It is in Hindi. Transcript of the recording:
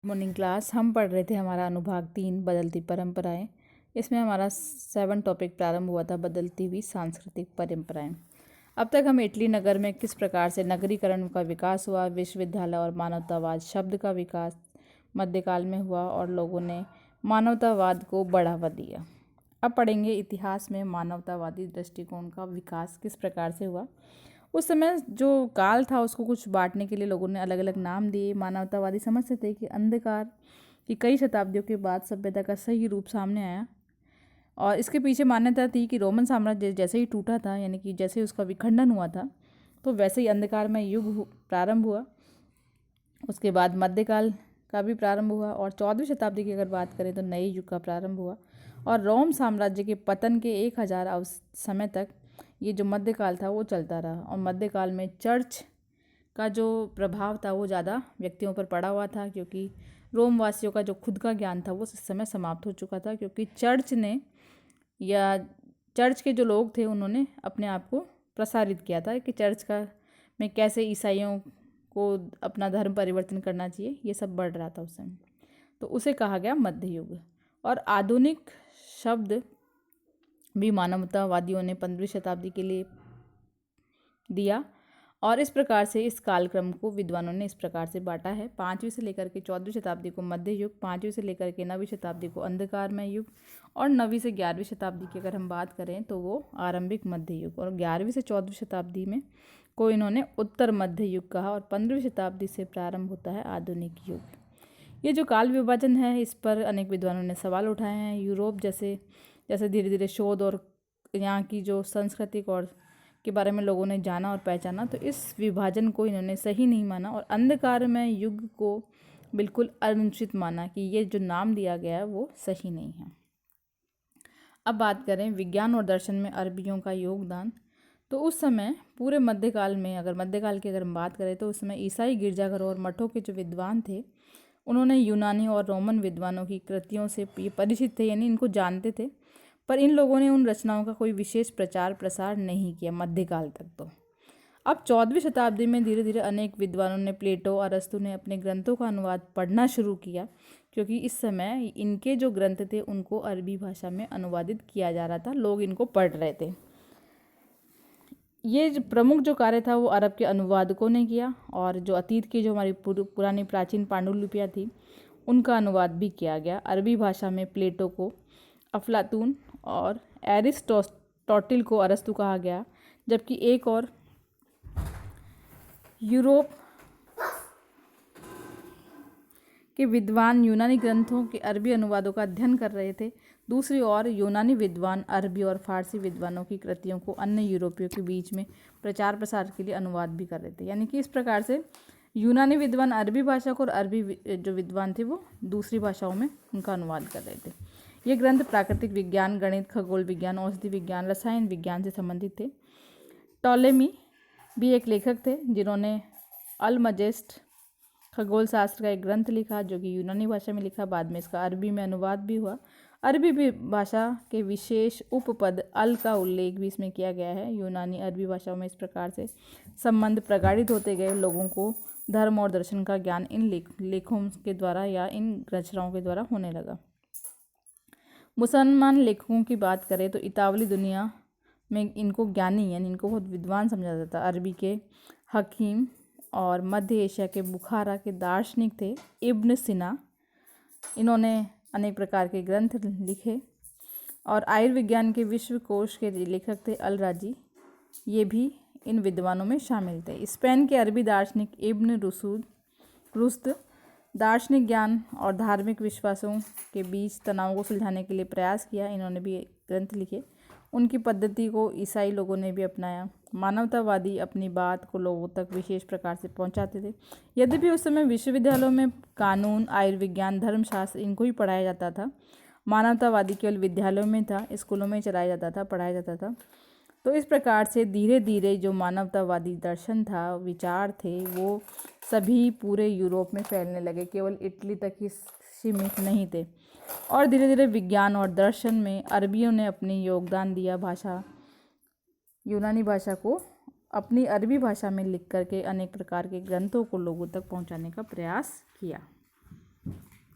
मॉर्निंग क्लास हम पढ़ रहे थे हमारा अनुभाग 3 बदलती परंपराएं। इसमें हमारा 7 टॉपिक प्रारंभ हुआ था, बदलती हुई सांस्कृतिक परंपराएं। अब तक हम इटली नगर में किस प्रकार से नगरीकरण का विकास हुआ, विश्वविद्यालय और मानवतावाद शब्द का विकास मध्यकाल में हुआ और लोगों ने मानवतावाद को बढ़ावा दिया। अब पढ़ेंगे इतिहास में मानवतावादी दृष्टिकोण का विकास किस प्रकार से हुआ। उस समय जो काल था उसको कुछ बांटने के लिए लोगों ने अलग अलग नाम दिए। मानवतावादी समझते थे कि अंधकार की कई शताब्दियों के बाद सभ्यता का सही रूप सामने आया और इसके पीछे मान्यता थी कि रोमन साम्राज्य जैसे ही टूटा था, यानी कि जैसे उसका विखंडन हुआ था, तो वैसे ही अंधकार में युग प्रारंभ हुआ। उसके बाद मध्यकाल का भी प्रारंभ हुआ और 14वीं शताब्दी की अगर बात करें तो नए युग का प्रारंभ हुआ और रोम साम्राज्य के पतन के 1000 समय तक ये जो मध्यकाल था वो चलता रहा। और मध्यकाल में चर्च का जो प्रभाव था वो ज़्यादा व्यक्तियों पर पड़ा हुआ था, क्योंकि रोम वासियों का जो खुद का ज्ञान था वो इस समय समाप्त हो चुका था, क्योंकि चर्च ने या चर्च के जो लोग थे उन्होंने अपने आप को प्रसारित किया था कि चर्च का में कैसे ईसाइयों को अपना धर्म परिवर्तन करना चाहिए, ये सब बढ़ रहा था उस समय। तो उसे कहा गया मध्य युग। और आधुनिक शब्द भी मानवतावादियों ने 15वीं शताब्दी के लिए दिया और इस प्रकार से इस कालक्रम को विद्वानों ने इस प्रकार से बांटा है। 5वीं से लेकर के 14वीं शताब्दी को मध्य युग, 5वीं से लेकर के 9वीं शताब्दी को अंधकारमय युग और 9वीं से 11वीं शताब्दी की अगर हम बात करें तो वो आरंभिक मध्य युग। और 11वीं से 14वीं शताब्दी में को इन्होंने उत्तर मध्य युग कहा और 15वीं शताब्दी से प्रारंभ होता है आधुनिक युग। ये जो काल विभाजन है इस पर अनेक विद्वानों ने सवाल उठाए हैं। यूरोप जैसे धीरे धीरे शोध और यहाँ की जो सांस्कृतिक और के बारे में लोगों ने जाना और पहचाना, तो इस विभाजन को इन्होंने सही नहीं माना और अंधकारमय युग को बिल्कुल अनुचित माना कि ये जो नाम दिया गया है वो सही नहीं है। अब बात करें विज्ञान और दर्शन में अरबियों का योगदान, तो उस समय पूरे मध्यकाल में अगर मध्यकाल की अगर हम बात करें तो उस समय ईसाई गिरजाघरों और मठों के जो विद्वान थे उन्होंने यूनानी और रोमन विद्वानों की कृतियों से परिचित थे, यानी इनको जानते थे, पर इन लोगों ने उन रचनाओं का कोई विशेष प्रचार प्रसार नहीं किया मध्यकाल तक। तो अब 14वीं शताब्दी में धीरे धीरे अनेक विद्वानों ने, प्लेटो, अरस्तु ने अपने ग्रंथों का अनुवाद पढ़ना शुरू किया, क्योंकि इस समय इनके जो ग्रंथ थे उनको अरबी भाषा में अनुवादित किया जा रहा था, लोग इनको पढ़ रहे थे। ये जो प्रमुख जो कार्य था वो अरब के अनुवादकों ने किया और जो अतीत की जो हमारी पुरानी प्राचीन पांडुलिपियाँ थी उनका अनुवाद भी किया गया। अरबी भाषा में प्लेटो को अफलातून और एरिस्टोटल को अरस्तु कहा गया, जबकि एक और यूरोप के विद्वान यूनानी ग्रंथों के अरबी अनुवादों का अध्ययन कर रहे थे। दूसरी ओर यूनानी विद्वान अरबी और फारसी विद्वानों की कृतियों को अन्य यूरोपियों के बीच में प्रचार प्रसार के लिए अनुवाद भी कर रहे थे, यानी कि इस प्रकार से यूनानी विद्वान अरबी भाषा को और अरबी जो विद्वान थे वो दूसरी भाषाओं में उनका अनुवाद कर रहे थे। ये ग्रंथ प्राकृतिक विज्ञान, गणित, खगोल विज्ञान, औषधि विज्ञान, रसायन विज्ञान से संबंधित थे। टॉलेमी भी एक लेखक थे जिन्होंने अलमजेस्ट खगोल शास्त्र का एक ग्रंथ लिखा जो कि यूनानी भाषा में लिखा, बाद में इसका अरबी में अनुवाद भी हुआ। अरबी भी भाषा के विशेष उपपद अल का उल्लेख भी इसमें किया गया है। यूनानी अरबी भाषाओं में इस प्रकार से संबंध प्रगाढ़ित होते गए, लोगों को धर्म और दर्शन का ज्ञान इन लेखों के द्वारा या इन रचनाओं के द्वारा होने लगा। मुसलमान लेखकों की बात करें तो इतावली दुनिया में इनको ज्ञानी यानी इनको बहुत विद्वान समझा जाता। अरबी के हकीम और मध्य एशिया के बुखारा के दार्शनिक थे इब्न सिना, इन्होंने अनेक प्रकार के ग्रंथ लिखे। और आयुर्विज्ञान के विश्वकोश के लेखक थे अल राजी, ये भी इन विद्वानों में शामिल थे। स्पेन के अरबी दार्शनिक इब्न रुश्द दार्शनिक ज्ञान और धार्मिक विश्वासों के बीच तनाव को सुलझाने के लिए प्रयास किया, इन्होंने भी ग्रंथ लिखे। उनकी पद्धति को ईसाई लोगों ने भी अपनाया। मानवतावादी अपनी बात को लोगों तक विशेष प्रकार से पहुंचाते थे। यद्यपि उस समय विश्वविद्यालयों में कानून, आयुर्विज्ञान, धर्मशास्त्र इनको ही पढ़ाया जाता था। मानवतावादी केवल विद्यालयों में था, स्कूलों में चलाया जाता था, पढ़ाया जाता था। तो इस प्रकार से धीरे धीरे जो मानवतावादी दर्शन था, विचार थे, वो सभी पूरे यूरोप में फैलने लगे, केवल इटली तक ही सीमित नहीं थे। और धीरे धीरे विज्ञान और दर्शन में अरबियों ने अपनी योगदान दिया। यूनानी भाषा को अपनी अरबी भाषा में लिख करके अनेक प्रकार के ग्रंथों को लोगों तक पहुंचाने का प्रयास किया।